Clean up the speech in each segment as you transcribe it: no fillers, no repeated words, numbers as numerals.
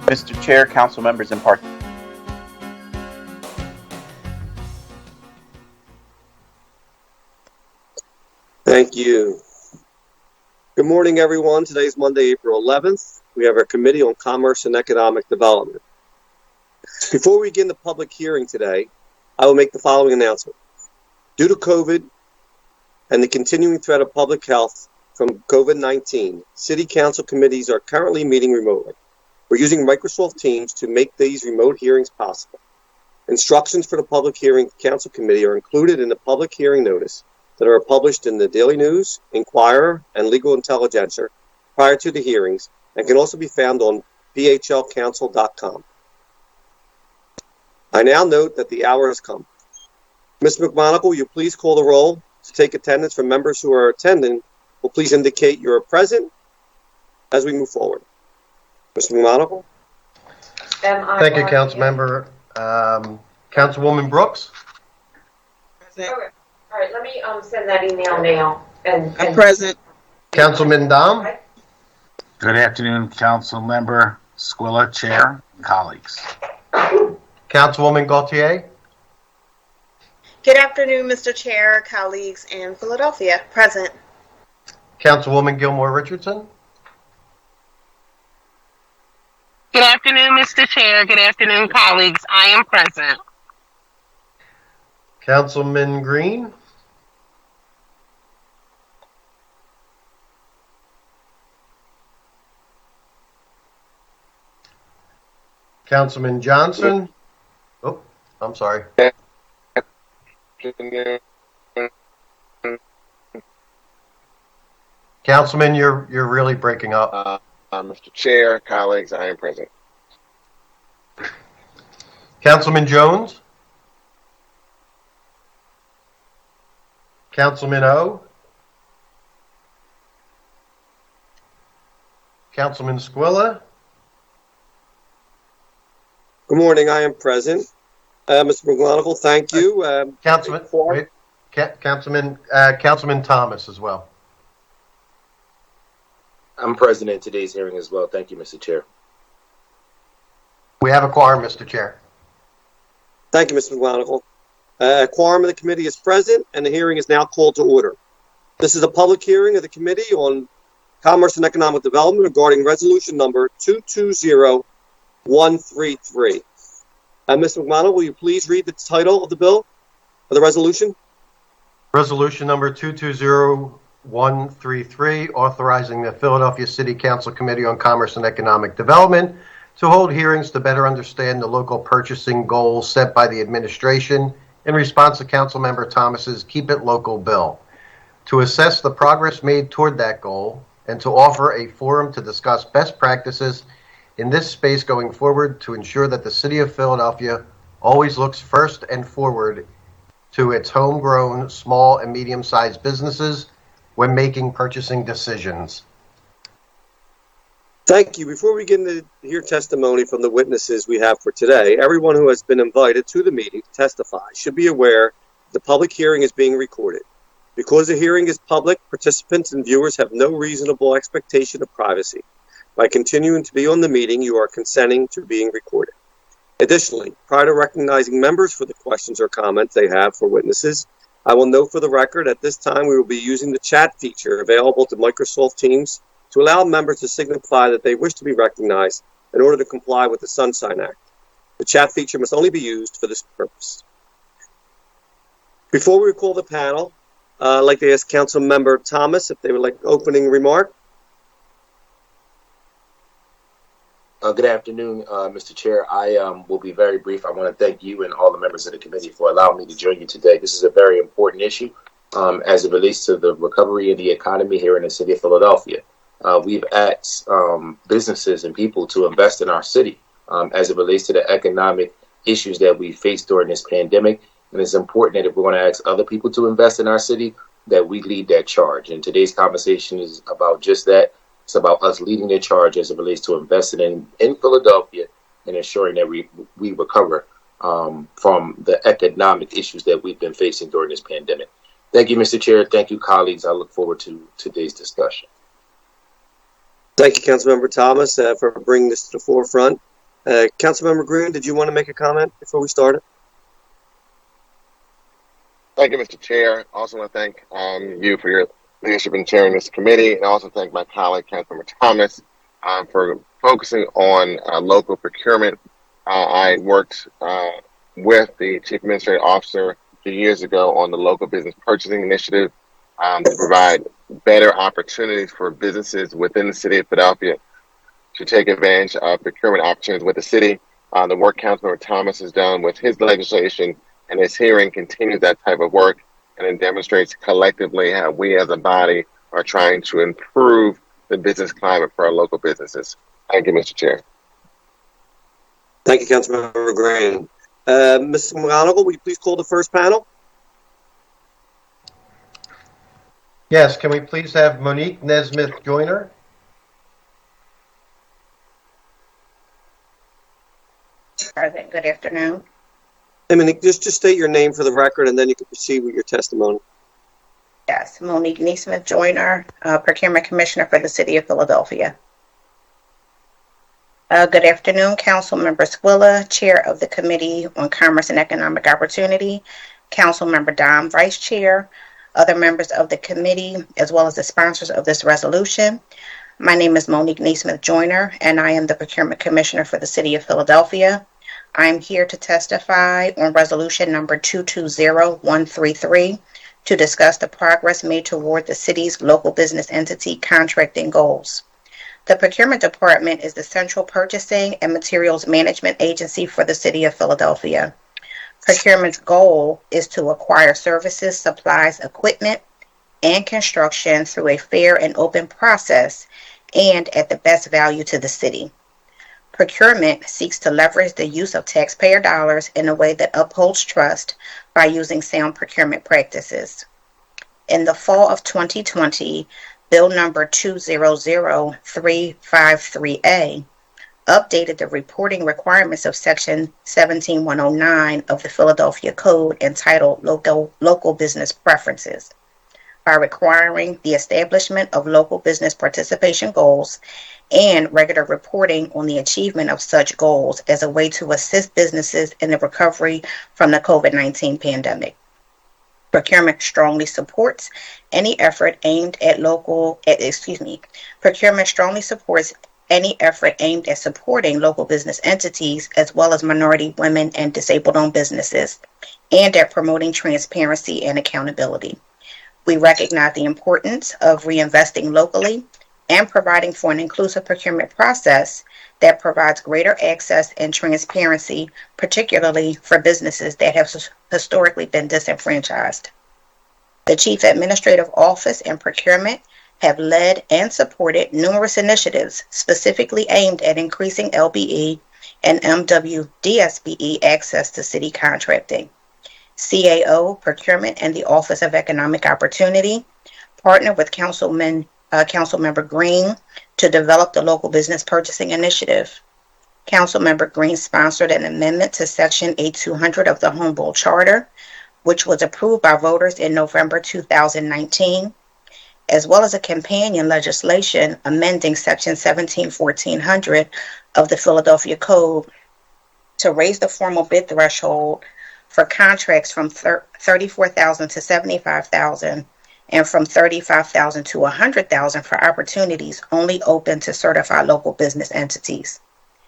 Mr. Chair, council members, and part. Thank you. Good morning, everyone. Today's Monday, April 11th. We have our Committee on Commerce and Economic Development. Before we begin the public hearing today, I will make the following announcement. Due to COVID and the continuing threat of public health from COVID-19, City Council committees are currently meeting remotely. We're using Microsoft Teams to make these remote hearings possible. Instructions for the public hearing council committee are included in the public hearing notice that are published in the Daily News, Inquirer, and Legal Intelligencer prior to the hearings and can also be found on phlcouncil.com. I now note that the hour has come. Ms. McMonagle, will you please call the roll to take attendance from members who are attending? Will please indicate you are present as we move forward. Mr. McMonagle? Thank you, Council Member. Councilwoman Brooks? Present. Okay. All right, let me send that email now. I'm present. Councilman Dom? Good afternoon, Council Member Squilla, Chair, and colleagues. Councilwoman Gaultier? Good afternoon, Mr. Chair, colleagues, and Philadelphia. Present. Councilwoman Gilmore Richardson? Good afternoon, Mr. Chair. Good afternoon, colleagues. I am present. Councilman Green? Councilman Johnson? Oh, I'm sorry. Councilman, you're really breaking up. Mr. Chair, colleagues, I am present. Councilman Jones? Councilman O? Councilman Squilla? Good morning, I am present. Mr. McGonigal, thank you. Councilman Thomas as well. I'm present in today's hearing as well. Thank you, Mr. Chair. We have a quorum, Mr. Chair. Thank you, Mr. McGonigal. A quorum of the committee is present, and the hearing is now called to order. This is a public hearing of the Committee on Commerce and Economic Development regarding resolution number 220133. Ms. McMonagle, will you please read the title of the bill, of the resolution? Resolution number 220133, authorizing the Philadelphia City Council Committee on Commerce and Economic Development to hold hearings to better understand the local purchasing goals set by the administration in response to Councilmember Thomas's Keep It Local bill, to assess the progress made toward that goal, and to offer a forum to discuss best practices in this space going forward to ensure that the City of Philadelphia always looks first and forward to its homegrown small and medium-sized businesses when making purchasing decisions. Thank you. Before we begin to hear testimony from the witnesses we have for today, everyone who has been invited to the meeting to testify should be aware the public hearing is being recorded. Because the hearing is public, participants and viewers have no reasonable expectation of privacy. By continuing to be on the meeting, you are consenting to being recorded. Additionally, prior to recognizing members for the questions or comments they have for witnesses, I will note for the record at this time we will be using the chat feature available to Microsoft Teams to allow members to signify that they wish to be recognized in order to comply with the Sunshine Act. The chat feature must only be used for this purpose. Before we call the panel, I'd like to ask Council Member Thomas if they would like an opening remark. Good afternoon, Mr. Chair. I will be very brief. I want to thank you and all the members of the committee for allowing me to join you today. This is a very important issue as it relates to the recovery of the economy here in the city of Philadelphia. We've asked businesses and people to invest in our city as it relates to the economic issues that we face during this pandemic. And it's important that if we're going to ask other people to invest in our city, that we lead that charge. And today's conversation is about just that. It's about us leading the charge as it relates to investing in Philadelphia and ensuring that we recover from the economic issues that we've been facing during this pandemic. Thank you, Mr. Chair. Thank you, colleagues. I look forward to today's discussion. Thank you, Councilmember Thomas, for bringing this to the forefront. Councilmember Green, did you want to make a comment before we started? Thank you, Mr. Chair. Also want to thank you for your leadership in chairing this committee, and also thank my colleague, Councilmember Thomas, for focusing on local procurement. I worked with the Chief Administrative Officer a few years ago on the local business purchasing initiative to provide better opportunities for businesses within the city of Philadelphia to take advantage of procurement opportunities with the city. The work Councilmember Thomas has done with his legislation and his hearing continues that type of work, and it demonstrates collectively how we as a body are trying to improve the business climate for our local businesses. Thank you, Mr. Chair. Thank you, Councilmember Green. Ms. McGonigal, will you please call the first panel? Yes, can we please have Monique Nesmith Joyner? Present. Good afternoon. Hey, Monique, just state your name for the record, and then you can proceed with your testimony. Yes, Monique Nesmith Joyner, Procurement Commissioner for the City of Philadelphia. Good afternoon, Council Member Squilla, Chair of the Committee on Commerce and Economic Opportunity, Council Member Dom, Vice Chair, other members of the committee, as well as the sponsors of this resolution. My name is Monique Nesmith Joyner, and I am the Procurement Commissioner for the City of Philadelphia. I am here to testify on resolution number 220133 to discuss the progress made toward the city's local business entity contracting goals. The Procurement Department is the central purchasing and materials management agency for the City of Philadelphia. Procurement's goal is to acquire services, supplies, equipment, and construction through a fair and open process and at the best value to the city. Procurement seeks to leverage the use of taxpayer dollars in a way that upholds trust by using sound procurement practices. In the fall of 2020, Bill number 200353A updated the reporting requirements of Section 17109 of the Philadelphia Code entitled Local Business Preferences by requiring the establishment of local business participation goals and regular reporting on the achievement of such goals as a way to assist businesses in the recovery from the COVID-19 pandemic. Procurement strongly supports any effort aimed at supporting local business entities as well as minority, women, and disabled-owned businesses, and at promoting transparency and accountability. We recognize the importance of reinvesting locally and providing for an inclusive procurement process that provides greater access and transparency, particularly for businesses that have historically been disenfranchised. The Chief Administrative Office and Procurement have led and supported numerous initiatives specifically aimed at increasing LBE and MWDSBE access to city contracting. CAO, Procurement, and the Office of Economic Opportunity partnered with Councilmember Green to develop the Local Business Purchasing Initiative. Councilmember Green sponsored an amendment to Section 8200 of the Home Rule Charter, which was approved by voters in November 2019, as well as a companion legislation amending Section 1400 of the Philadelphia Code to raise the formal bid threshold for contracts from $34,000 to $75,000 and from $35,000 to $100,000 for opportunities only open to certified local business entities.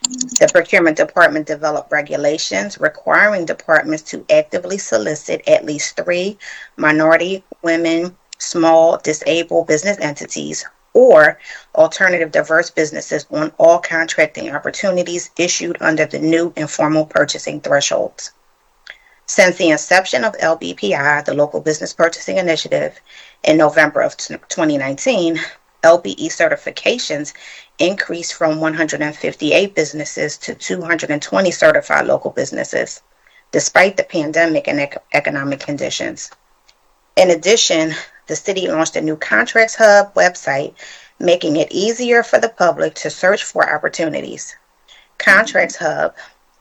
The Procurement Department developed regulations requiring departments to actively solicit at least 3 minority, women, small, disabled business entities or alternative diverse businesses on all contracting opportunities issued under the new informal purchasing thresholds. Since the inception of LBPI, the Local Business Purchasing Initiative, in November of 2019, LBE certifications increased from 158 businesses to 220 certified local businesses, despite the pandemic and economic conditions. In addition, the city launched a new Contracts Hub website, making it easier for the public to search for opportunities. Contracts Hub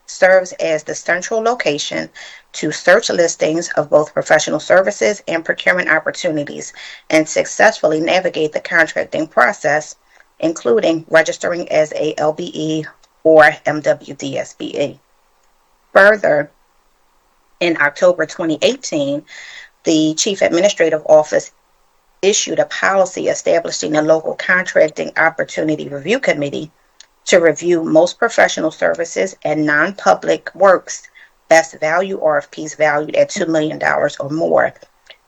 serves as the central location to search listings of both professional services and procurement opportunities and successfully navigate the contracting process, including registering as a LBE or MWDSBE. Further, in October 2018, the Chief Administrative Office issued a policy establishing a local contracting opportunity review committee to review most professional services and non-public works best value RFPs valued at $2 million or more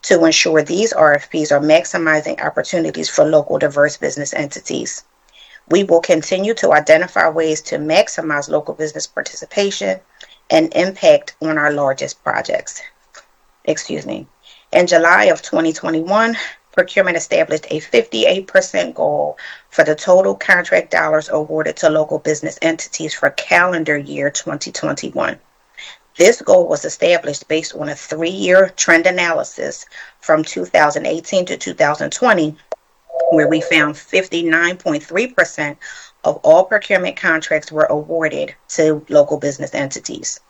to ensure these RFPs are maximizing opportunities for local diverse business entities. We will continue to identify ways to maximize local business participation and impact on our largest projects. In July of 2021, procurement established a 58% goal for the total contract dollars awarded to local business entities for calendar year 2021. This goal was established based on a 3-year trend analysis from 2018 to 2020, where we found 59.3% of all procurement contracts were awarded to local business entities.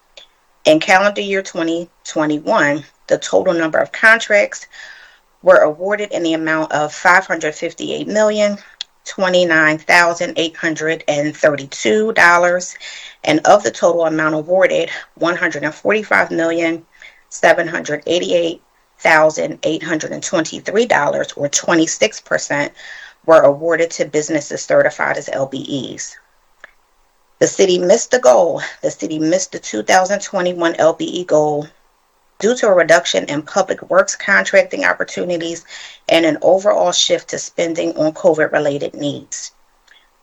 In calendar year 2021, the total number of contracts were awarded in the amount of $558,029,832, and of the total amount awarded, $145,788,823, or 26%, were awarded to businesses certified as LBEs. The city missed the goal. The city missed the 2021 LBE goal due to a reduction in public works contracting opportunities and an overall shift to spending on COVID-related needs.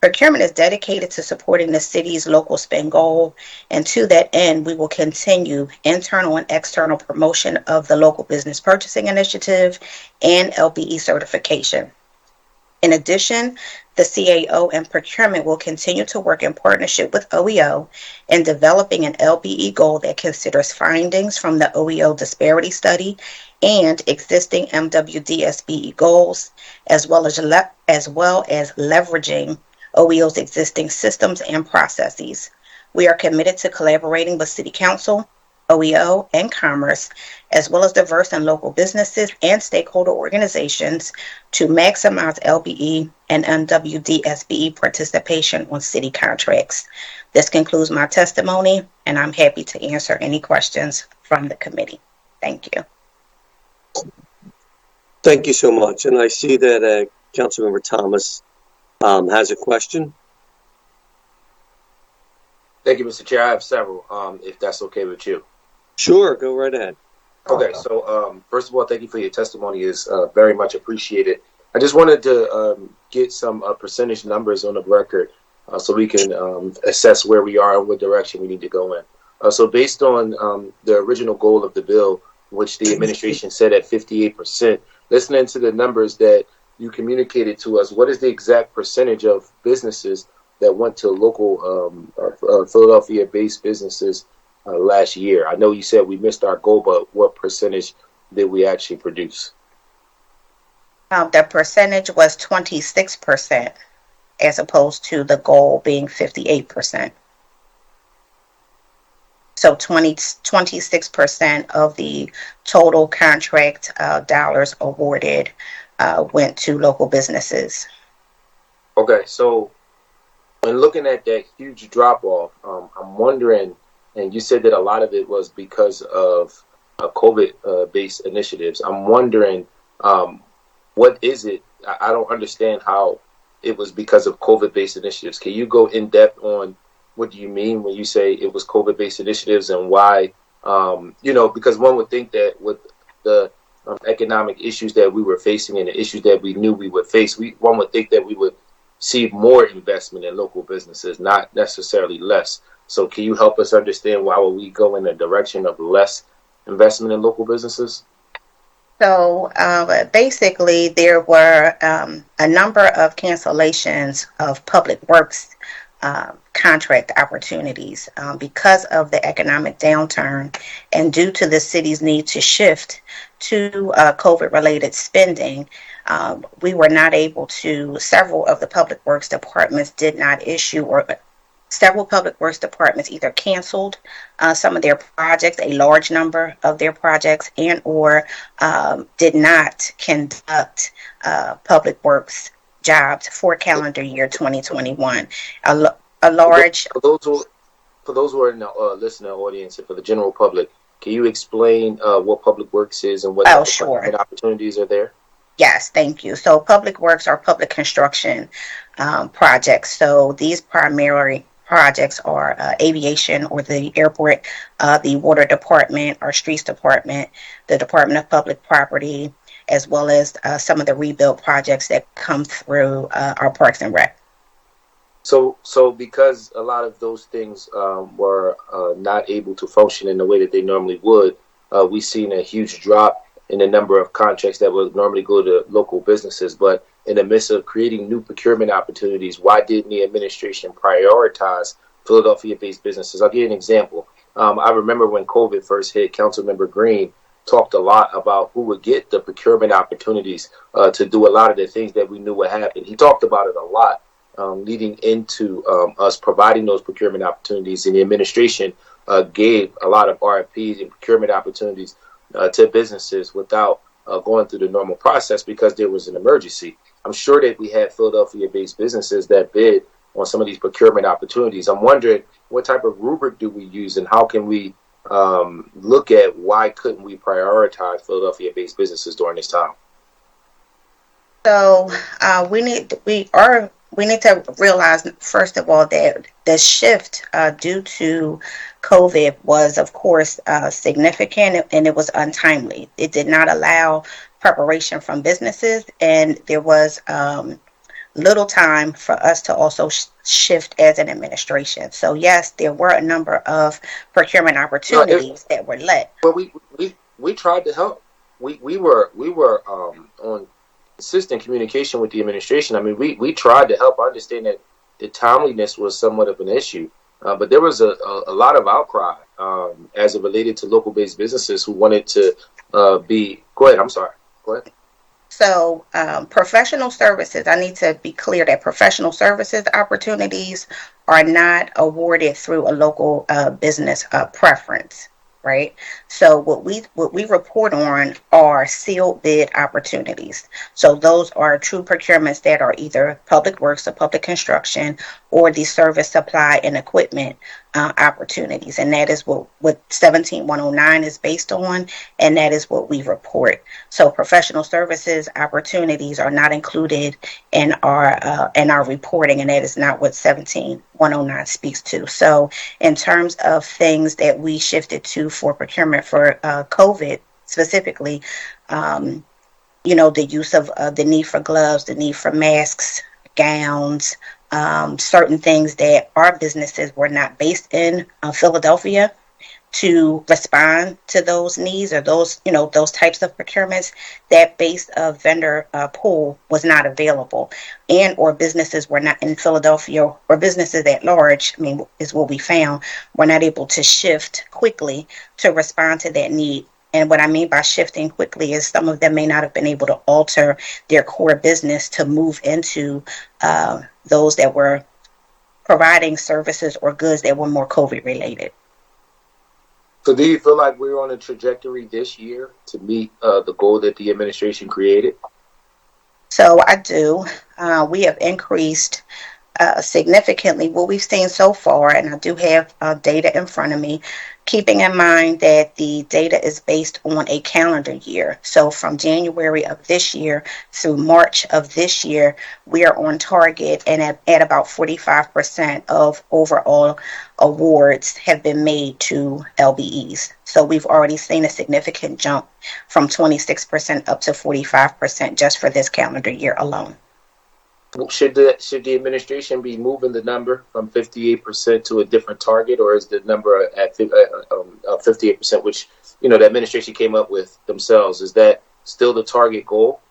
Procurement is dedicated to supporting the city's local spend goal, and to that end, we will continue internal and external promotion of the Local Business Purchasing Initiative and LBE certification. In addition, the CAO and procurement will continue to work in partnership with OEO in developing an LBE goal that considers findings from the OEO disparity study and existing MWDSBE goals, as well as leveraging OEO's existing systems and processes. We are committed to collaborating with City Council, OEO, and Commerce, as well as diverse and local businesses and stakeholder organizations to maximize LBE and MWDSBE participation on city contracts. This concludes my testimony, and I'm happy to answer any questions from the committee. Thank you. Thank you so much. And I see that Councilmember Thomas has a question. Thank you, Mr. Chair. I have several, if that's okay with you. Sure, go right ahead. Okay, so first of all, thank you for your testimony. Is very much appreciated. I just wanted to get some percentage numbers on the record so we can assess where we are and what direction we need to go in. So based on the original goal of the bill, which the administration set at 58%, listening to the numbers that you communicated to us, what is the exact percentage of businesses that went to local Philadelphia-based businesses last year? I know you said we missed our goal, but what percentage did we actually produce? The percentage was 26%, as opposed to the goal being 58%. So 26% of the total contract dollars awarded went to local businesses. Okay, so when looking at that huge drop-off, I'm wondering, and you said that a lot of it was because of COVID-based initiatives. I'm wondering, what is it? I don't understand how it was because of COVID-based initiatives. Can you go in depth on what do you mean when you say it was COVID-based initiatives and why? Because one would think that with the economic issues that we were facing and the issues that we knew we would face, one would think that we would see more investment in local businesses, not necessarily less. So can you help us understand why would we go in the direction of less investment in local businesses? So basically, there were a number of cancellations of public works contract opportunities because of the economic downturn and due to the city's need to shift to COVID-related spending. We were not able to, several of the public works departments did not issue, or several public works departments either canceled some of their projects, a large number of their projects, and or did not conduct public works jobs for calendar year 2021. A a large. For those who are in the listening audience and for the general public, can you explain what Public Works is and what Oh, type of sure. opportunities are there? Yes, thank you. So public works are public construction projects. So these primary projects are aviation or the airport, the water department, our streets department, the Department of Public Property, as well as some of the rebuild projects that come through our Parks and Rec. So because a lot of those things were not able to function in the way that they normally would, we've seen a huge drop in the number of contracts that would normally go to local businesses. But in the midst of creating new procurement opportunities, why didn't the administration prioritize Philadelphia-based businesses? I'll give you an example. I remember when COVID first hit, Councilmember Green talked a lot about who would get the procurement opportunities to do a lot of the things that we knew would happen. He talked about it a lot. Leading into us providing those procurement opportunities, and the administration gave a lot of RFPs and procurement opportunities to businesses without going through the normal process because there was an emergency. I'm sure that we had Philadelphia-based businesses that bid on some of these procurement opportunities. I'm wondering what type of rubric do we use, and how can we look at why couldn't we prioritize Philadelphia-based businesses during this time? So we need to realize, first of all, that the shift due to COVID was, of course, significant, and it was untimely. It did not allow preparation from businesses, and there was little time for us to also shift as an administration. So yes, there were a number of procurement opportunities that were let. Well, we tried to help. We were on consistent communication with the administration. I mean, we tried to help. I understand that the timeliness was somewhat of an issue, but there was a lot of outcry as it related to local-based businesses who wanted to be. Go ahead. I'm sorry. Go ahead. So professional services, I need to be clear that professional services opportunities are not awarded through a local business preference. Right. So what we report on are sealed bid opportunities. So those are true procurements that are either public works or public construction or the service supply and equipment opportunities. And that is what 17109 is based on. And that is what we report. So professional services opportunities are not included in our reporting. And that is not what 17109 speaks to. So in terms of things that we shifted to for procurement for COVID specifically, the use of the need for gloves, the need for masks, gowns, certain things that our businesses were not based in Philadelphia to respond to those needs or those types of procurements. That base of vendor pool was not available, and or businesses were not in Philadelphia, or businesses at large, is what we found, were not able to shift quickly to respond to that need. And what I mean by shifting quickly is some of them may not have been able to alter their core business to move into those that were providing services or goods that were more COVID related. So do you feel like we're on a trajectory this year to meet the goal that the administration created? So I do. We have increased significantly what we've seen so far, and I do have data in front of me, keeping in mind that the data is based on a calendar year. So from January of this year through March of this year, we are on target, and at about 45% of overall awards have been made to LBEs. So we've already seen a significant jump from 26% up to 45% just for this calendar year alone. Should the administration be moving the number from 58% to a different target, or is the number at 58%, which the administration came up with themselves? Is that still the target goal?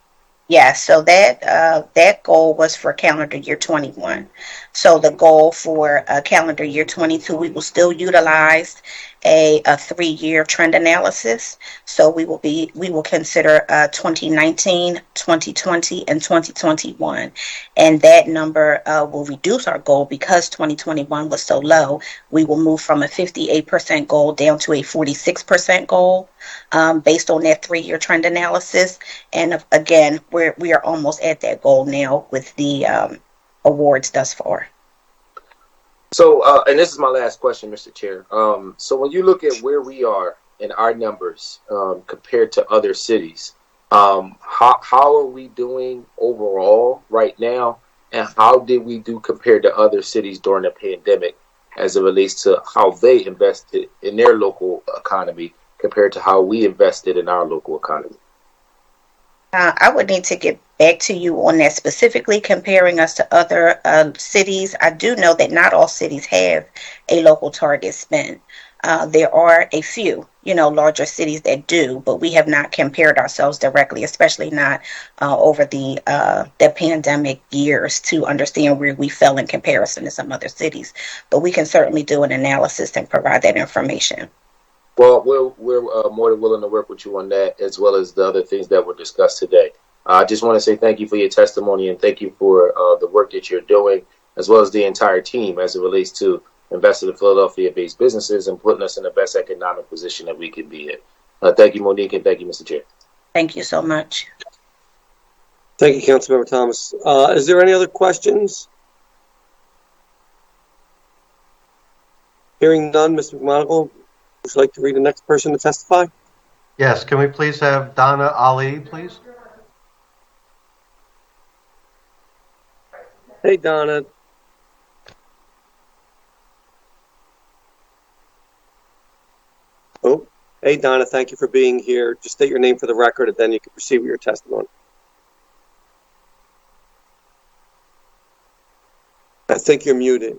Yeah, so that goal was for calendar year 21. So the goal for calendar year 22, we will still utilize a 3-year trend analysis. So we will consider 2019, 2020, and 2021, and that number will reduce our goal because 2021 was so low. We will move from a 58% goal down to a 46% goal based on that 3-year trend analysis. And again, we are almost at that goal now with the awards thus far. So, and this is my last question, Mr. Chair. So when you look at where we are in our numbers compared to other cities, how are we doing overall right now? And how did we do compared to other cities during the pandemic as it relates to how they invested in their local economy compared to how we invested in our local economy? I would need to get back to you on that, specifically comparing us to other cities. I do know that not all cities have a local target spend. There are a few, larger cities that do, but we have not compared ourselves directly, especially not over the pandemic years, to understand where we fell in comparison to some other cities. But we can certainly do an analysis and provide that information. Well, we're more than willing to work with you on that, as well as the other things that were discussed today. I just want to say thank you for your testimony and thank you for the work that you're doing, as well as the entire team as it relates to investing in Philadelphia-based businesses and putting us in the best economic position that we can be in. Thank you, Monique, and thank you, Mr. Chair. Thank you so much. Thank you, Councilmember Thomas. Is there any other questions? Hearing none, Mr. McMonagle, would you like to read the next person to testify? Yes, can we please have Donna Ali, please? Hey, Donna. Oh, hey, Donna, thank you for being here. Just state your name for the record, and then you can proceed with your testimony. I think you're muted.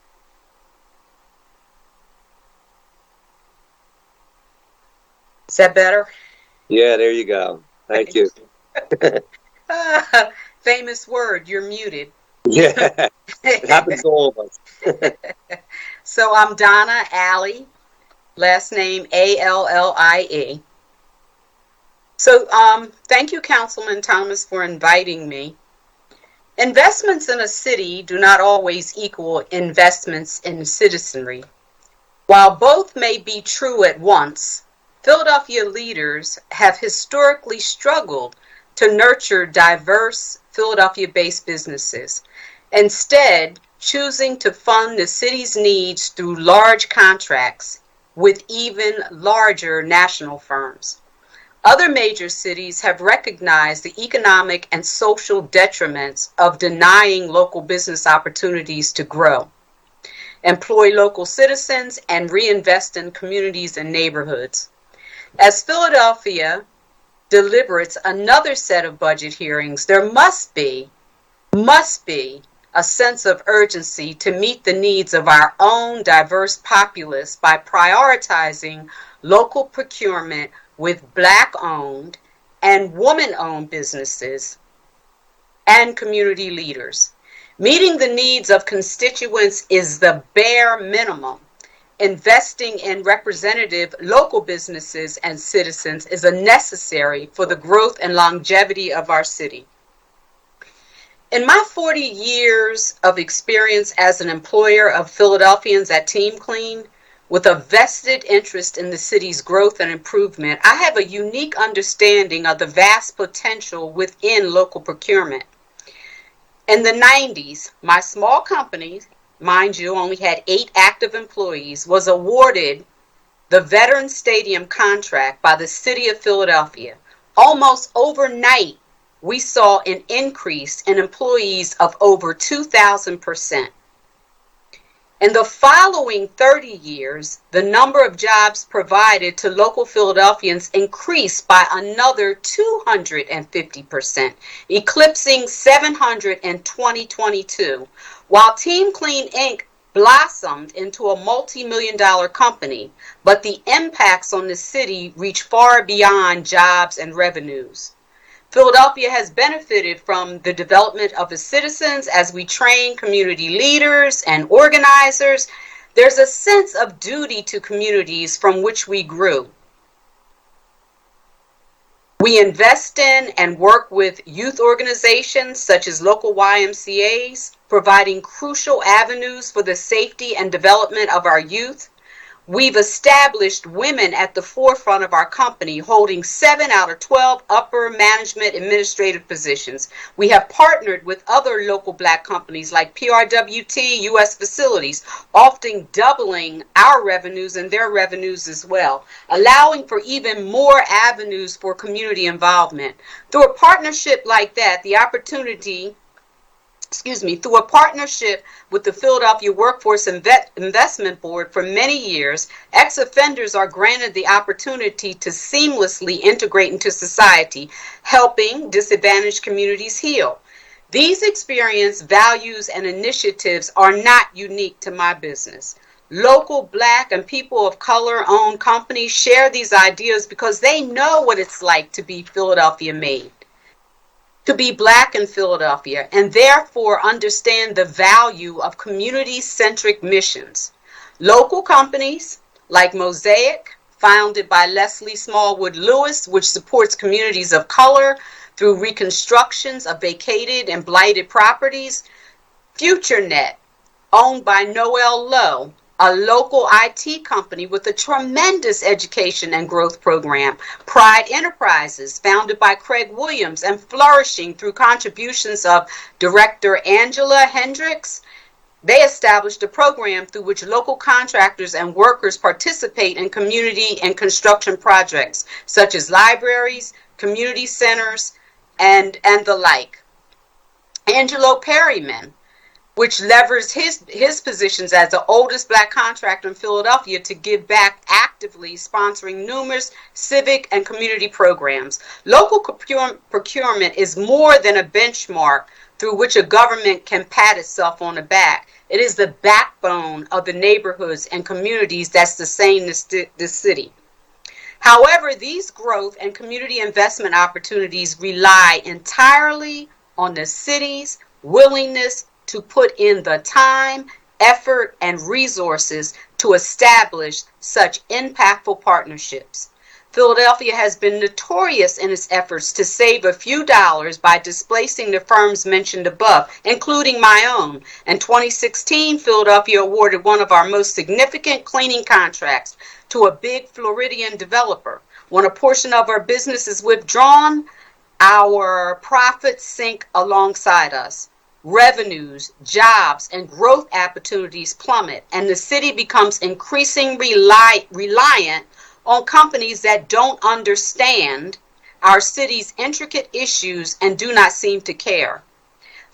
Is that better? Yeah, there you go. Thank you. Famous word, you're muted. Yeah, it happens to all of us. So I'm Donna Alley, last name Allie. So thank you, Councilman Thomas, for inviting me. Investments in a city do not always equal investments in citizenry. While both may be true at once, Philadelphia leaders have historically struggled to nurture diverse Philadelphia-based businesses, instead choosing to fund the city's needs through large contracts with even larger national firms. Other major cities have recognized the economic and social detriments of denying local business opportunities to grow, employ local citizens, and reinvest in communities and neighborhoods. As Philadelphia deliberates another set of budget hearings, there must be a sense of urgency to meet the needs of our own diverse populace by prioritizing local procurement with Black-owned and woman-owned businesses and community leaders. Meeting the needs of constituents is the bare minimum. Investing in representative local businesses and citizens is necessary for the growth and longevity of our city. In my 40 years of experience as an employer of Philadelphians at Team Clean, with a vested interest in the city's growth and improvement, I have a unique understanding of the vast potential within local procurement. In the 90s, my small company, mind you, only had 8 active employees, was awarded the Veterans Stadium contract by the city of Philadelphia. Almost overnight, we saw an increase in employees of over 2,000%. In the following 30 years, the number of jobs provided to local Philadelphians increased by another 250%, eclipsing 700 in 2022, while Team Clean Inc. blossomed into a multi-million-dollar company, but the impacts on the city reach far beyond jobs and revenues. Philadelphia has benefited from the development of its citizens as we train community leaders and organizers. There's a sense of duty to communities from which we grew. We invest in and work with youth organizations such as local YMCAs, providing crucial avenues for the safety and development of our youth. We've established women at the forefront of our company, holding 7 out of 12 upper management administrative positions. We have partnered with other local Black companies like PRWT, U.S. Facilities, often doubling our revenues and their revenues as well, allowing for even more avenues for community involvement. Through a partnership like that, through a partnership with the Philadelphia Workforce Investment Board for many years, ex-offenders are granted the opportunity to seamlessly integrate into society, helping disadvantaged communities heal. These experience, values, and initiatives are not unique to my business. Local Black and people of color owned companies share these ideas because they know what it's like to be Philadelphia made, to be Black in Philadelphia, and therefore understand the value of community-centric missions. Local companies like Mosaic, founded by Leslie Smallwood Lewis, which supports communities of color through reconstructions of vacated and blighted properties. FutureNet, owned by Noel Lowe, a local IT company with a tremendous education and growth program. Pride Enterprises, founded by Craig Williams and flourishing through contributions of director Angela Hendricks. They established a program through which local contractors and workers participate in community and construction projects, such as libraries, community centers, and the like. Angelo Perryman, which levers his positions as the oldest Black contractor in Philadelphia to give back, actively sponsoring numerous civic and community programs. Local procurement is more than a benchmark through which a government can pat itself on the back. It is the backbone of the neighborhoods and communities that sustain this city. However, these growth and community investment opportunities rely entirely on the city's willingness to put in the time, effort, and resources to establish such impactful partnerships. Philadelphia has been notorious in its efforts to save a few dollars by displacing the firms mentioned above, including my own. In 2016, Philadelphia awarded one of our most significant cleaning contracts to a big Floridian developer. When a portion of our business is withdrawn, our profits sink alongside us. Revenues, jobs, and growth opportunities plummet, and the city becomes increasingly reliant on companies that don't understand our city's intricate issues and do not seem to care.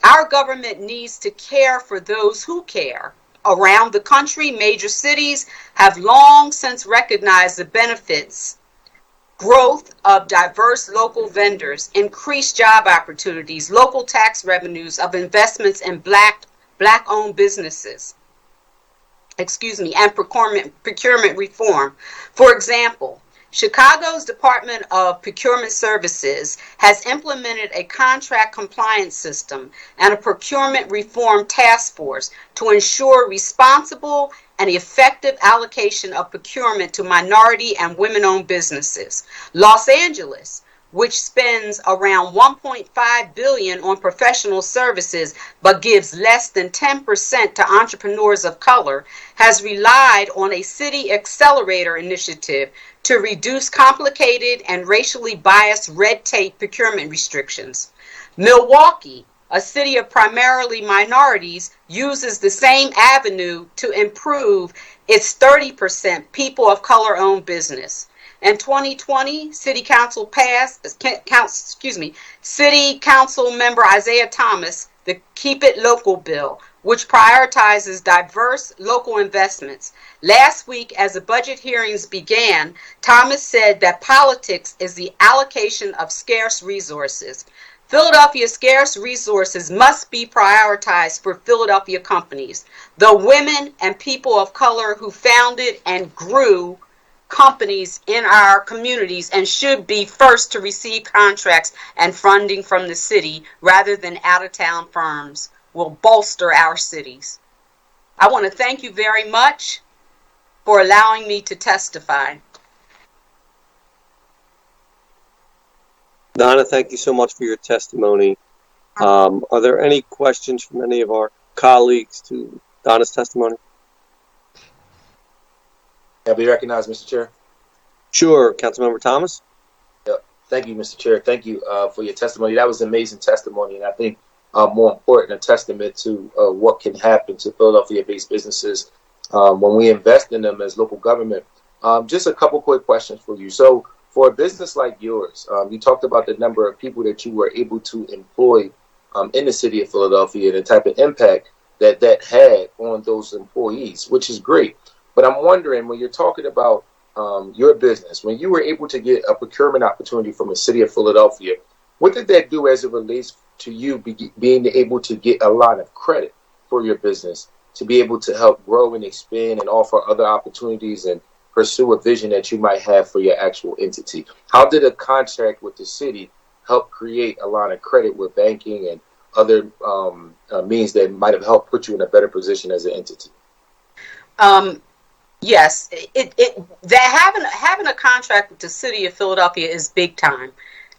Our government needs to care for those who care. Around the country, major cities have long since recognized the benefits. Growth of diverse local vendors, increased job opportunities, local tax revenues of investments in Black-owned businesses, and procurement reform. For example, Chicago's Department of Procurement Services has implemented a contract compliance system and a procurement reform task force to ensure responsible and effective allocation of procurement to minority and women-owned businesses. Los Angeles, which spends around $1.5 billion on professional services but gives less than 10% to entrepreneurs of color, has relied on a city accelerator initiative to reduce complicated and racially biased red tape procurement restrictions. Milwaukee, a city of primarily minorities, uses the same avenue to improve its 30% people of color owned business. In 2020, City Council member Isaiah Thomas the Keep It Local bill, which prioritizes diverse local investments. Last week, as the budget hearings began, Thomas said that politics is the allocation of scarce resources. Philadelphia's scarce resources must be prioritized for Philadelphia companies, the women and people of color who founded and grew companies in our communities, and should be first to receive contracts and funding from the city rather than out-of-town firms. Will bolster our cities. I want to thank you very much for allowing me to testify. Donna, thank you so much for your testimony. Are there any questions from any of our colleagues to Donna's testimony? Can I be recognized, Mr. Chair? Sure, Councilmember Thomas. Thank you, Mr. Chair. Thank you for your testimony. That was amazing testimony, and I think more important, a testament to what can happen to Philadelphia-based businesses when we invest in them as local government. Just a couple quick questions for you. So, for a business like yours, you talked about the number of people that you were able to employ in the city of Philadelphia and the type of impact that that had on those employees, which is great. But I'm wondering, when you're talking about your business, when you were able to get a procurement opportunity from the city of Philadelphia, what did that do as it relates to you being able to get a line of credit for your business to be able to help grow and expand and offer other opportunities and pursue a vision that you might have for your actual entity? How did a contract with the city help create a line of credit with banking and other means that might have helped put you in a better position as an entity? Yes, that having a contract with the city of Philadelphia is big time.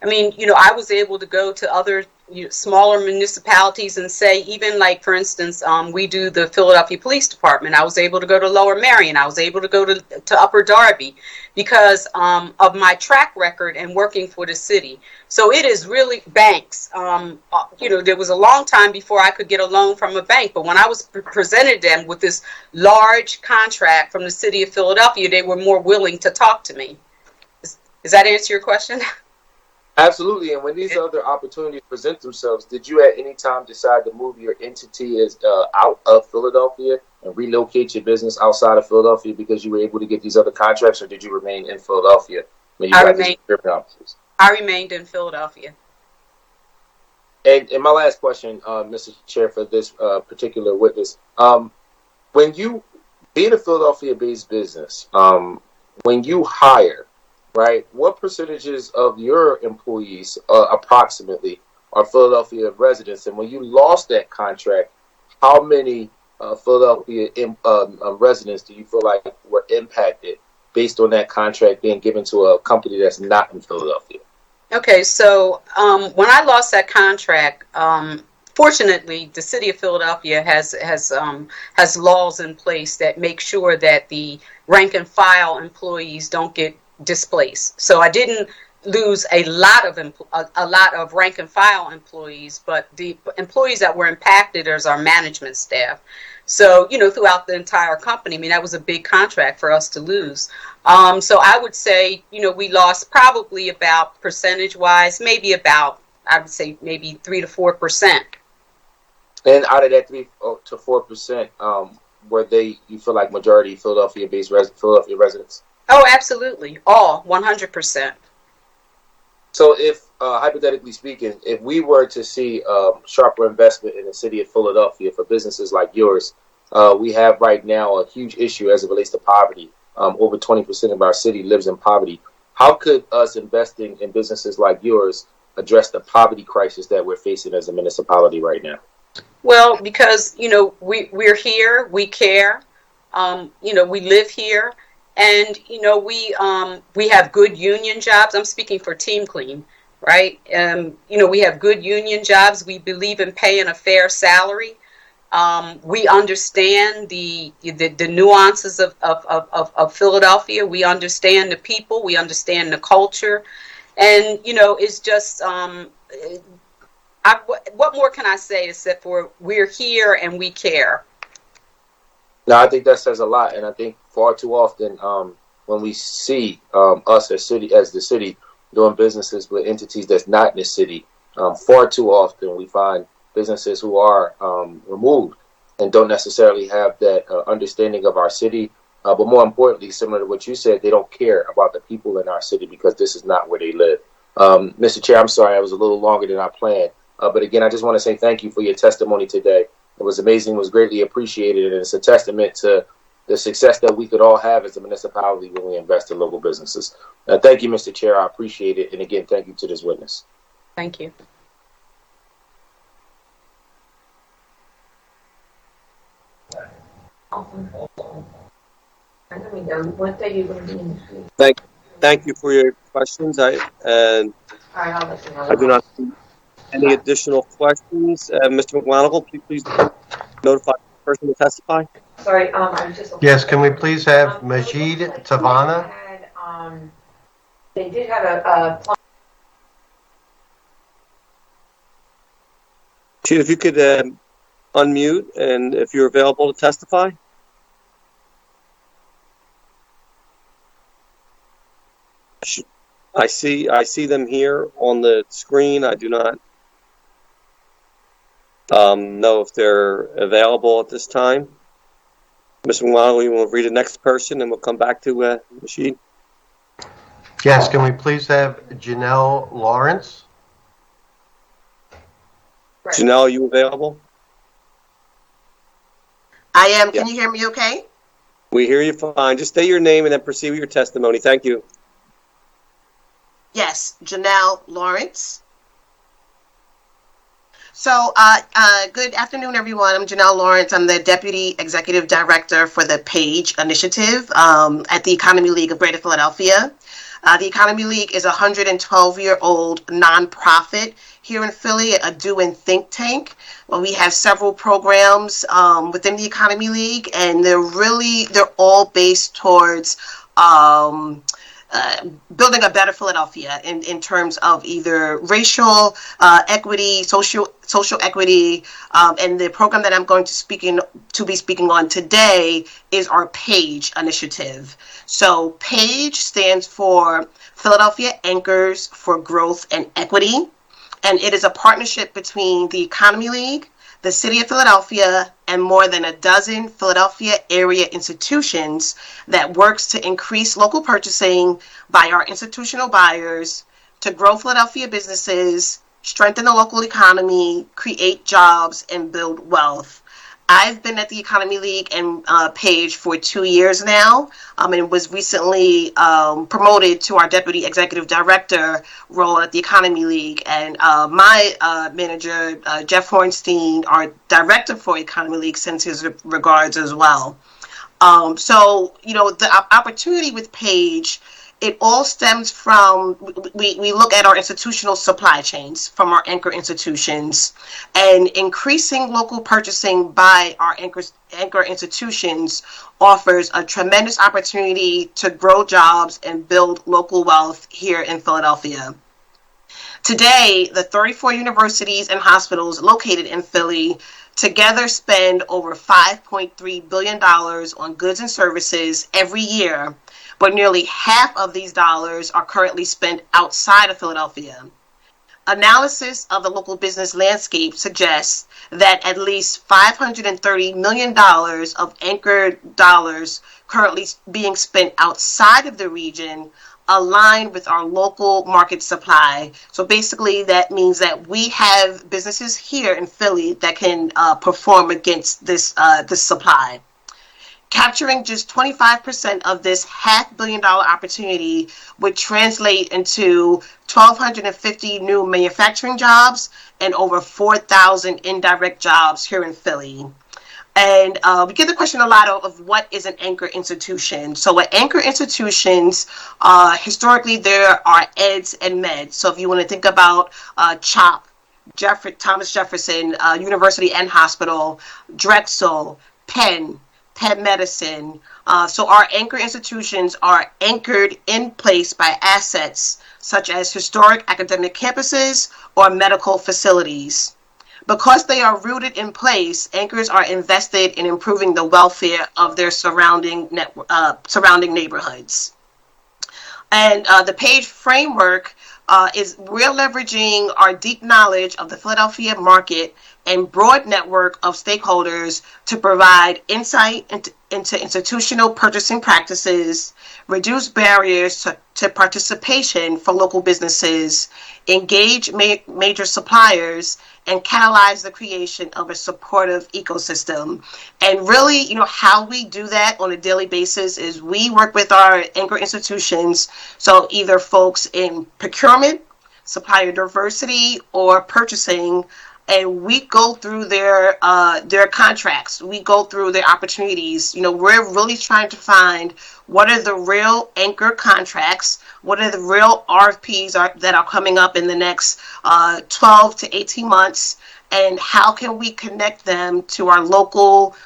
I mean, I was able to go to other smaller municipalities and say, even like, for instance, we do the Philadelphia Police Department. I was able to go to Lower Merion. I was able to go to Upper Darby because of my track record and working for the city. So it is really banks. There was a long time before I could get a loan from a bank, but when I was presented them with this large contract from the city of Philadelphia, they were more willing to talk to me. Does that answer your question? Absolutely. And when these other opportunities present themselves, did you at any time decide to move your entity out of Philadelphia and relocate your business outside of Philadelphia because you were able to get these other contracts, or did you remain in Philadelphia when you got these procurement opportunities? I remained in Philadelphia. And my last question, Mr. Chair, for this particular witness, when you, being a Philadelphia-based business, when you hire, right, what percentages of your employees approximately are Philadelphia residents? And when you lost that contract, how many Philadelphia residents do you feel like were impacted based on that contract being given to a company that's not in Philadelphia? Okay, so when I lost that contract, fortunately, the city of Philadelphia has laws in place that make sure that the rank and file employees don't get displaced. So I didn't lose a lot of rank and file employees, but the employees that were impacted is our management staff. So, throughout the entire company, I mean, that was a big contract for us to lose. So I would say, we lost probably about percentage-wise, maybe about, I would say maybe 3 to 4%. And out of that 3 to 4%, were they, you feel like, majority Philadelphia-based Philadelphia residents? Oh, absolutely. All 100%. So if, hypothetically speaking, if we were to see sharper investment in the city of Philadelphia for businesses like yours, we have right now a huge issue as it relates to poverty. Over 20% of our city lives in poverty. How could us investing in businesses like yours address the poverty crisis that we're facing as a municipality right now? Well, because, we're here, we care, we live here. And, we have good union jobs. I'm speaking for Team Clean, right? We have good union jobs. We believe in paying a fair salary. We understand the nuances of Philadelphia. We understand the people. We understand the culture. And, it's just, what more can I say except for we're here and we care? No, I think that says a lot, and I think far too often when we see us as the city doing businesses with entities that's not in the city, far too often we find businesses who are removed and don't necessarily have that understanding of our city. But more importantly, similar to what you said, they don't care about the people in our city because this is not where they live. Mr. Chair, I'm sorry I was a little longer than I planned. But again, I just want to say thank you for your testimony today. It was amazing, was greatly appreciated, and it's a testament to the success that we could all have as a municipality when we invest in local businesses. Thank you, Mr. Chair. I appreciate it. And again, thank you to this witness. Thank you. Thank you for your questions. I do not see any additional questions. Mr. McGonigal, please notify the person to testify. Sorry, I was just looking. Yes, can we please have Majid Tavana? They did have a Chief, if you could unmute and if you're available to testify. I see them here on the screen. I do not know if they're available at this time. Mr. McMonaghy, you will read the next person and we'll come back to Rashid. Yes, can we please have Janelle Lawrence? Right. Janelle, are you available? I am. Yeah. Can you hear me okay? We hear you fine. Just state your name and then proceed with your testimony. Thank you. Yes, Janelle Lawrence. So, good afternoon, everyone. I'm Janelle Lawrence. I'm the Deputy Executive Director for the PAGE Initiative at the Economy League of Greater Philadelphia. The Economy League is a 112-year-old nonprofit here in Philly, a do-and think tank. Well, we have several programs within the Economy League, and they're all based towards building a better Philadelphia in terms of either racial equity, social equity, and the program that I'm going to be speaking on today is our PAGE initiative. So PAGE stands for Philadelphia Anchors for Growth and Equity, and it is a partnership between the Economy League, the City of Philadelphia, and more than a dozen Philadelphia area institutions that works to increase local purchasing by our institutional buyers, to grow Philadelphia businesses, strengthen the local economy, create jobs, and build wealth. I've been at the Economy League and PAGE for 2 years now, and was recently promoted to our Deputy Executive Director role at the Economy League. And my manager, Jeff Hornstein, our Director for Economy League, sends his regards as well. So, the opportunity with PAGE, it all stems from, we look at our institutional supply chains from our anchor institutions, and increasing local purchasing by our anchor institutions offers a tremendous opportunity to grow jobs and build local wealth here in Philadelphia. Today, the 34 universities and hospitals located in Philly together spend over $5.3 billion on goods and services every year, but nearly half of these dollars are currently spent outside of Philadelphia. Analysis of the local business landscape suggests that at least $530 million of anchor dollars currently being spent outside of the region align with our local market supply. So basically that means that we have businesses here in Philly that can perform against this supply. Capturing just 25% of this $500 million opportunity would translate into 1,250 new manufacturing jobs and over 4,000 indirect jobs here in Philly. And we get the question a lot of what is an anchor institution. So at anchor institutions, historically there are eds and meds. So if you want to think about CHOP, Thomas Jefferson University and Hospital, Drexel, Penn Medicine. So our anchor institutions are anchored in place by assets such as historic academic campuses or medical facilities. Because they are rooted in place, anchors are invested in improving the welfare of their surrounding neighborhoods. And the PAGE framework is we're leveraging our deep knowledge of the Philadelphia market and broad network of stakeholders to provide insight into institutional purchasing practices, reduce barriers to participation for local businesses, engage major suppliers, and catalyze the creation of a supportive ecosystem. And really, how we do that on a daily basis is we work with our anchor institutions, so either folks in procurement, supplier diversity, or purchasing, and we go through their contracts. We go through their opportunities. We're really trying to find what are the real anchor contracts, what are the real RFPs that are coming up in the next 12 to 18 months, and how can we connect them to our local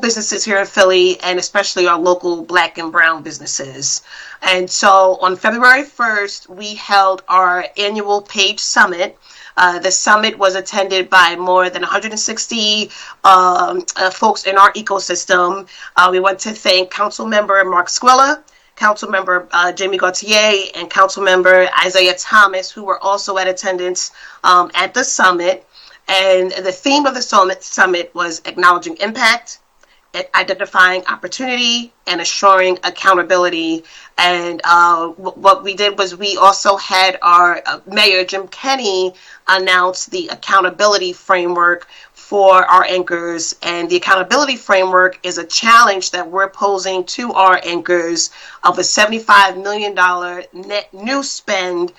businesses here in Philly, and especially our local Black and Brown businesses. And so on February 1st, we held our annual Page Summit. The summit was attended by more than 160 folks in our ecosystem. We want to thank Councilmember Mark Squilla, Councilmember Jamie Gauthier, and Councilmember Isaiah Thomas, who were also at attendance at the summit. And the theme of the summit was acknowledging impact, identifying opportunity, and assuring accountability. And what we did was we also had our Mayor Jim Kenney announce the accountability framework for our anchors. And the accountability framework is a challenge that we're posing to our anchors of a $75 million net new spend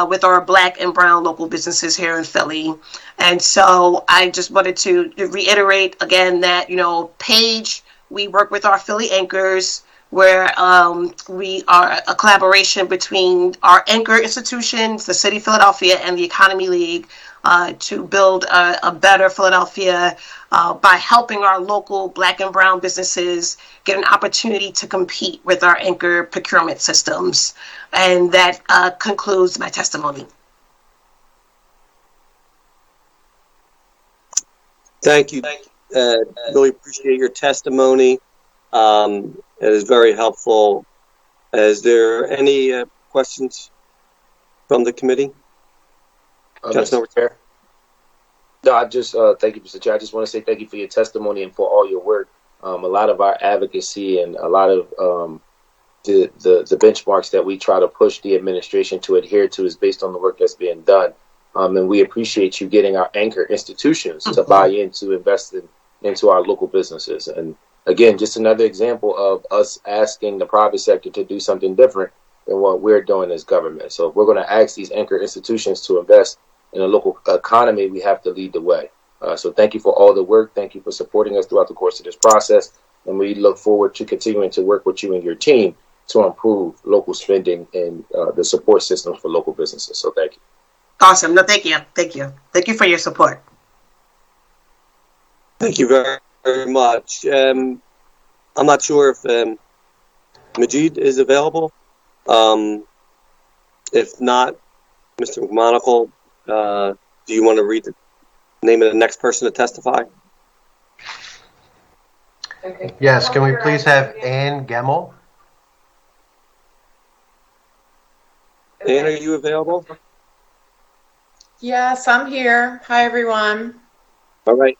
with our Black and Brown local businesses here in Philly. And so I just wanted to reiterate again that, Page, we work with our Philly anchors, where we are a collaboration between our anchor institutions, the City of Philadelphia, and the Economy League, to build a better Philadelphia by helping our local Black and Brown businesses get an opportunity to compete with our anchor procurement systems. And that concludes my testimony. Thank you. Really appreciate your testimony. It is very helpful. Is there any questions from the committee? Mr. Chair. No, I just thank you, Mr. Chair. I just want to say thank you for your testimony and for all your work. A lot of our advocacy and a lot of the benchmarks that we try to push the administration to adhere to is based on the work that's being done. And we appreciate you getting our anchor institutions to buy into invest into our local businesses. And again, just another example of us asking the private sector to do something different than what we're doing as government. So if we're going to ask these anchor institutions to invest in a local economy, we have to lead the way. So thank you for all the work. Thank you for supporting us throughout the course of this process. And we look forward to continuing to work with you and your team to improve local spending and the support systems for local businesses. So thank you. Awesome. No, thank you. Thank you. Thank you for your support. Thank you very, very much. I'm not sure if Majid is available. If not, Mr. McMonagle, do you want to read the name of the next person to testify? Okay. Yes, can we please have Ann Gemmel? Ann, are you available? Yes, I'm here. Hi, everyone. All right.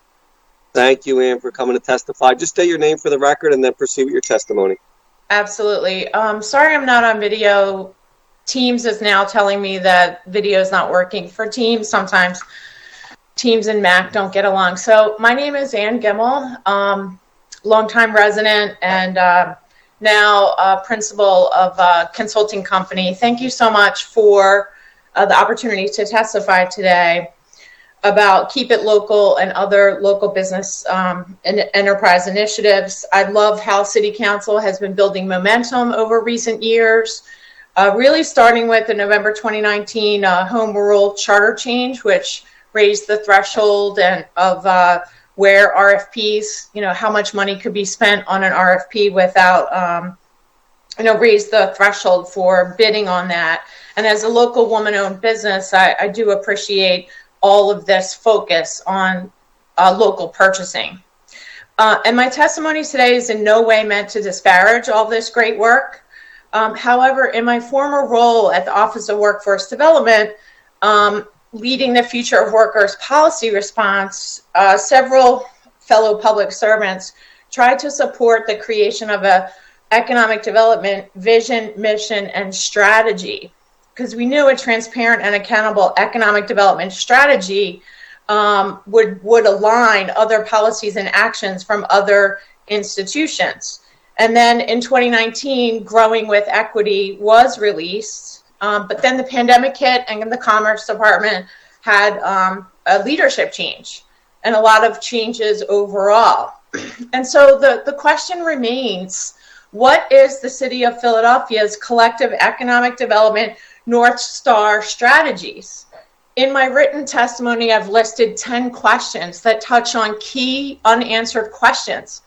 Thank you, Ann, for coming to testify. Just state your name for the record and then proceed with your testimony. Absolutely. Sorry I'm not on video. Teams is now telling me that video is not working for Teams. Sometimes Teams and Mac don't get along. So my name is Ann Gemmel, longtime resident and now principal of a consulting company. Thank you so much for the opportunity to testify today about Keep It Local and other local business and enterprise initiatives. I love how City Council has been building momentum over recent years, really starting with the November 2019 Home Rule Charter change, which raised the threshold and of where RFPs, how much money could be spent on an RFP without, raise the threshold for bidding on that. And as a local woman-owned business, I do appreciate all of this focus on local purchasing. And my testimony today is in no way meant to disparage all this great work. However, in my former role at the Office of Workforce Development, leading the Future of Workers policy response, several fellow public servants tried to support the creation of a economic development vision, mission, and strategy, because we knew a transparent and accountable economic development strategy would align other policies and actions from other institutions. And then in 2019, Growing with Equity was released, but then the pandemic hit and the Commerce Department had a leadership change and a lot of changes overall. And so the question remains, what is the City of Philadelphia's collective economic development North Star strategies? In my written testimony, I've listed 10 questions that touch on key unanswered questions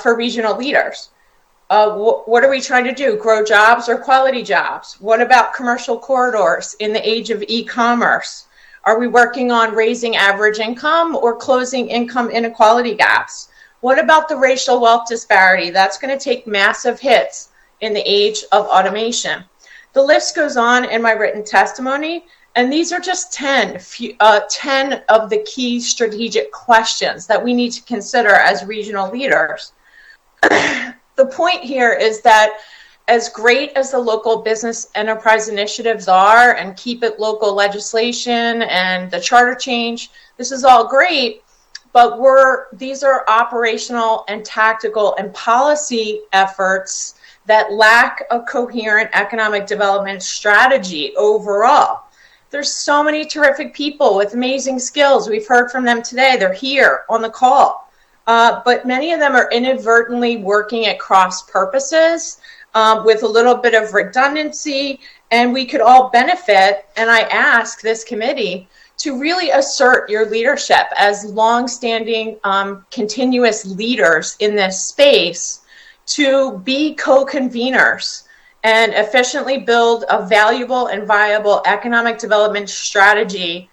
for regional leaders. What are we trying to do? Grow jobs or quality jobs? What about commercial corridors in the age of e-commerce? Are we working on raising average income or closing income inequality gaps? What about the racial wealth disparity? That's going to take massive hits in the age of automation. The list goes on in my written testimony, and these are just 10 of the key strategic questions that we need to consider as regional leaders. The point here is that as great as the local business enterprise initiatives are, and keep it local legislation and the charter change, this is all great, but these are operational and tactical and policy efforts that lack a coherent economic development strategy overall. There's so many terrific people with amazing skills. We've heard from them today. They're here on the call. But many of them are inadvertently working at cross purposes with a little bit of redundancy, and we could all benefit. And I ask this committee to really assert your leadership as longstanding, continuous leaders in this space to be co-conveners and efficiently build a valuable and viable economic development strategy,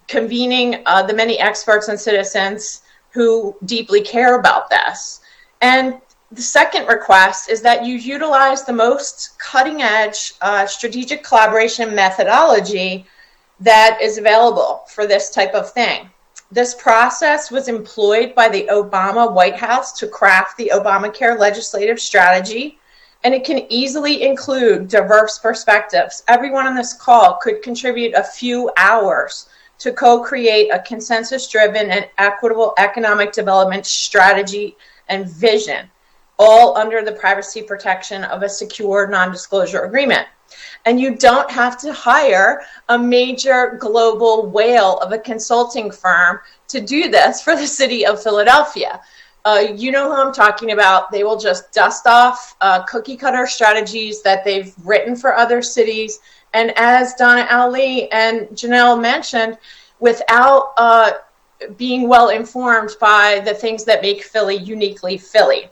convening the many experts and citizens who deeply care about this. And the second request is that you utilize the most cutting-edge strategic collaboration methodology that is available for this type of thing. This process was employed by the Obama White House to craft the Obamacare legislative strategy, and it can easily include diverse perspectives. Everyone on this call could contribute a few hours to co-create a consensus-driven and equitable economic development strategy and vision, all under the privacy protection of a secure non-disclosure agreement. And you don't have to hire a major global whale of a consulting firm to do this for the city of Philadelphia. You know who I'm talking about. They will just dust off cookie cutter strategies that they've written for other cities. And as Donna Ali and Janelle mentioned, without being well informed by the things that make Philly uniquely Philly.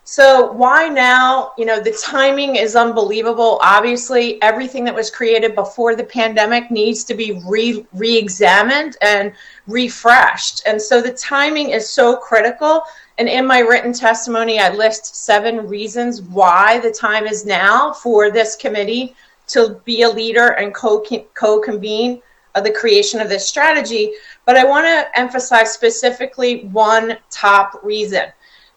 So why now? You know, the timing is unbelievable. Obviously, everything that was created before the pandemic needs to be re-examined and refreshed. And so the timing is so critical. And in my written testimony, I list 7 reasons why the time is now for this committee to be a leader and co-convene the creation of this strategy. But I want to emphasize specifically one top reason.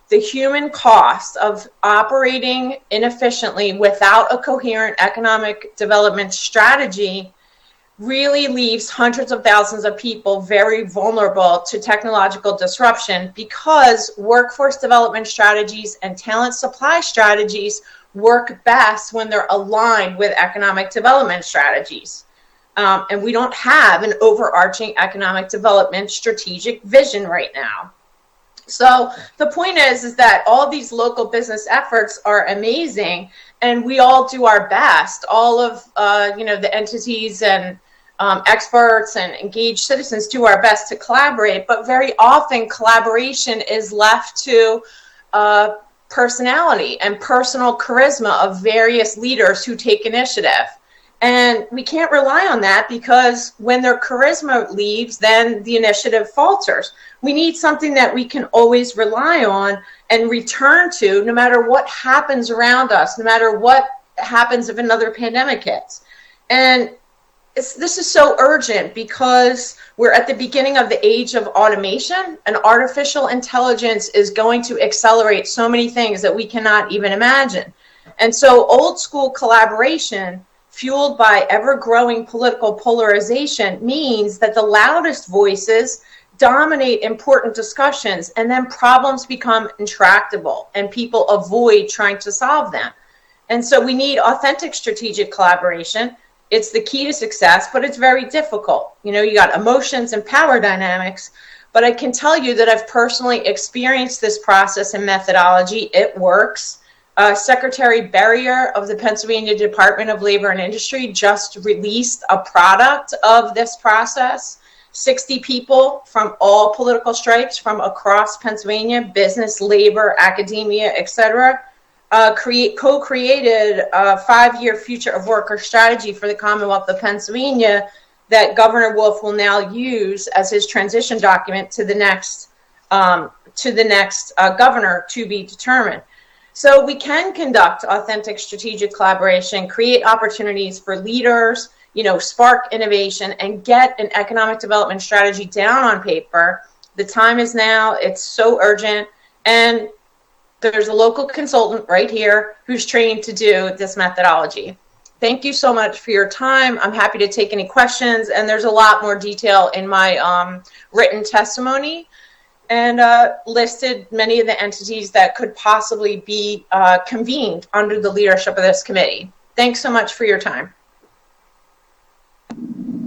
The human cost of operating inefficiently without a coherent economic development strategy really leaves hundreds of thousands of people very vulnerable to technological disruption, because workforce development strategies and talent supply strategies work best when they're aligned with economic development strategies. And we don't have an overarching economic development strategic vision right now. So the point is that all these local business efforts are amazing, and we all do our best. All of the entities and experts and engaged citizens do our best to collaborate, but very often collaboration is left to personality and personal charisma of various leaders who take initiative. And we can't rely on that, because when their charisma leaves, then the initiative falters. We need something that we can always rely on and return to, no matter what happens around us, no matter what happens if another pandemic hits. And this is so urgent, because we're at the beginning of the age of automation, and artificial intelligence is going to accelerate so many things that we cannot even imagine. And so old school collaboration, fueled by ever-growing political polarization, means that the loudest voices dominate important discussions, and then problems become intractable and people avoid trying to solve them. And so we need authentic strategic collaboration. It's the key to success, but it's very difficult. You know, you got emotions and power dynamics, but I can tell you that I've personally experienced this process and methodology. It works. Secretary Berrier of the Pennsylvania Department of Labor and Industry just released a product of this process. 60 people from all political stripes from across Pennsylvania, business, labor, academia, etc., co-created a 5-year future of worker strategy for the Commonwealth of Pennsylvania that Governor Wolf will now use as his transition document to the next governor to be determined. So we can conduct authentic strategic collaboration, create opportunities for leaders, spark innovation, and get an economic development strategy down on paper. The time is now. It's so urgent. And there's a local consultant right here who's trained to do this methodology. Thank you so much for your time. I'm happy to take any questions. And there's a lot more detail in my written testimony, and listed many of the entities that could possibly be convened under the leadership of this committee. Thanks so much for your time.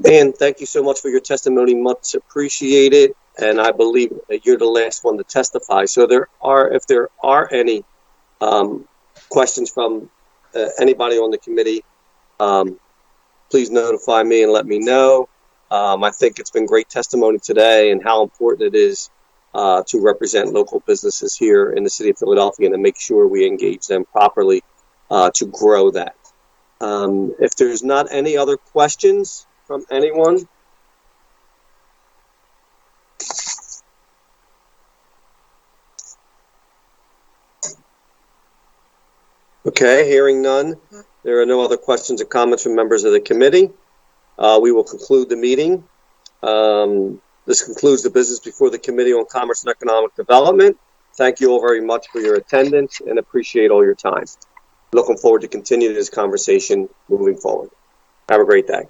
And thank you so much for your testimony. Much appreciated. And I believe that you're the last one to testify. So if there are any questions from anybody on the committee, please notify me and let me know. I think it's been great testimony today and how important it is to represent local businesses here in the city of Philadelphia and to make sure we engage them properly to grow that. If there's not any other questions from anyone. Okay, hearing none. There are no other questions or comments from members of the committee. We will conclude the meeting. This concludes the business before the Committee on Commerce and Economic Development. Thank you all very much for your attendance and appreciate all your time. Looking forward to continue this conversation moving forward. Have a great day.